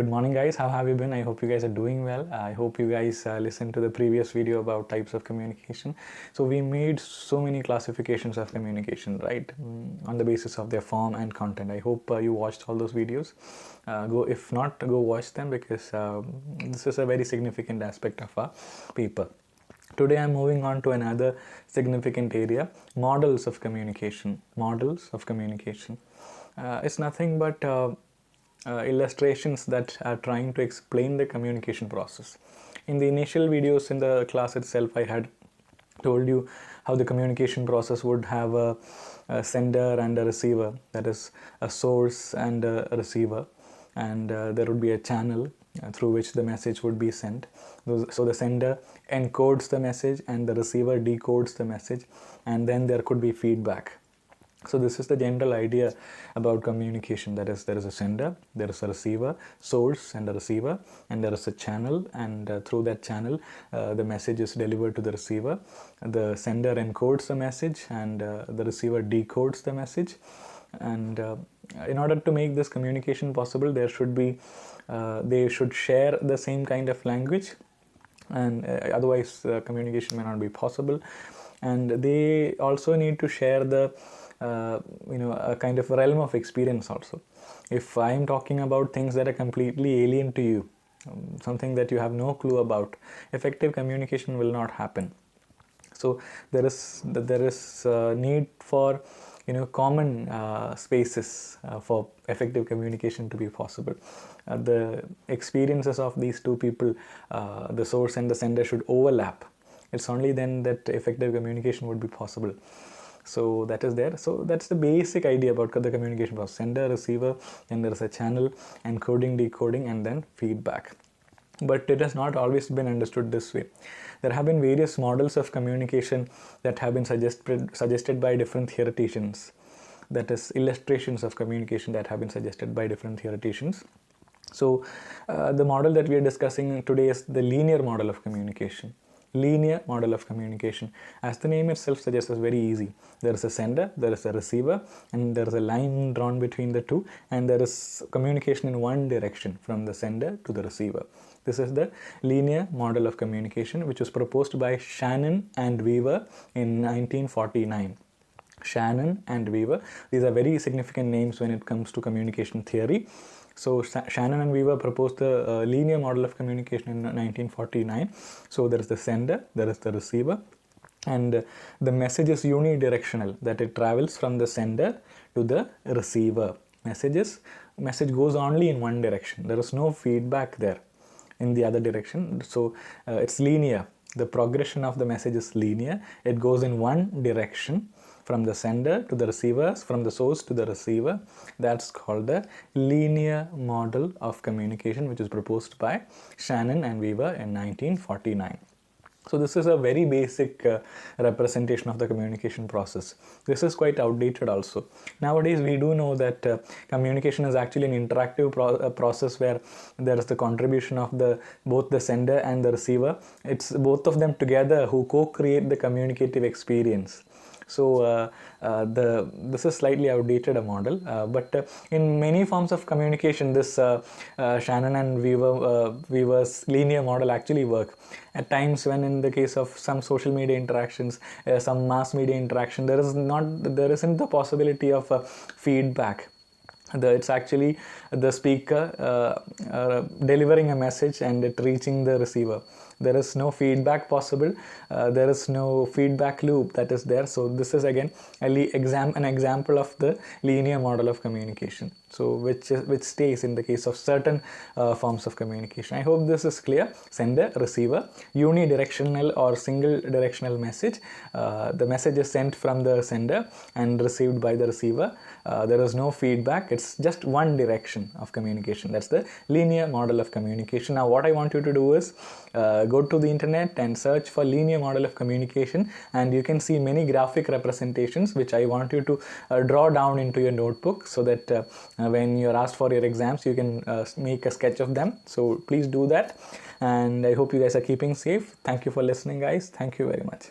Good morning, guys. How have you been? I hope you guys are doing well. I hope you guys listened to the previous video about types of communication. So we made so many classifications of communication, right? On the basis of their form and content. I hope you watched all those videos. If not, go watch them because this is a very significant aspect of our paper. Today I'm moving on to another significant area, models of communication. Models of communication. It's nothing but illustrations that are trying to explain the communication process. In the initial videos in the class itself, I had told you how the communication process would have a sender and a receiver, that is a source and a receiver, and there would be a channel through which the message would be sent. So the sender encodes the message and the receiver decodes the message, and then there could be feedback. So this is the general idea about communication. That is, there is a sender, there is a receiver, source and a receiver, and there is a channel, and through that channel the message is delivered to the receiver. The sender encodes the message and the receiver decodes the message, and in order to make this communication possible, there should be they should share the same kind of language, and otherwise communication may not be possible. And they also need to share the a kind of realm of experience also. If I am talking about things that are completely alien to you, something that you have no clue about, effective communication will not happen. So there is need for common spaces for effective communication to be possible. The experiences of these two people, the source and the sender, should overlap. It's only then that effective communication would be possible. So that is there. So that's the basic idea about the communication process: sender, receiver, then there is a channel, encoding, decoding, and then feedback. But it has not always been understood this way. There have been various models of communication that have been suggested by different theoreticians. That is, illustrations of communication that have been suggested by different theoreticians. So the model that we are discussing today is the linear model of communication. Linear model of communication, as the name itself suggests, is very easy. There is a sender, there is a receiver, and there is a line drawn between the two, and there is communication in one direction from the sender to the receiver. This is the linear model of communication, which was proposed by Shannon and Weaver in 1949. Shannon and Weaver, these are very significant names when it comes to communication theory. So Shannon and Weaver proposed the linear model of communication in 1949. So there is the sender, there is the receiver, and the message is unidirectional, that it travels from the sender to the receiver. Message goes only in one direction. There is no feedback there in the other direction. So it's linear. The progression of the message is linear. It goes in one direction, from the sender to the receiver, from the source to the receiver. That's called the linear model of communication, which is proposed by Shannon and Weaver in 1949. So this is a very basic representation of the communication process. This is quite outdated also. Nowadays we do know that communication is actually an interactive process where there is the contribution of both the sender and the receiver. It's both of them together who co-create the communicative experience. So this is slightly outdated a model, but in many forms of communication, this Shannon and Weaver's linear model actually work. At times, when in the case of some social media interactions, some mass media interaction, there isn't the possibility of feedback. It's actually the speaker delivering a message and it reaching the receiver. There is no feedback possible. There is no feedback loop that is there. So this is again an example of the linear model of communication. So which stays in the case of certain forms of communication. I hope this is clear. Sender, receiver, unidirectional or single directional message. The message is sent from the sender and received by the receiver. There is no feedback. It's just one direction of communication. That's the linear model of communication. Now what I want you to do is go to the internet and search for linear model of communication, and you can see many graphic representations which I want you to draw down into your notebook, so that when you're asked for your exams you can make a sketch of them. So please do that, and I hope you guys are keeping safe. Thank you for listening, guys. Thank you very much.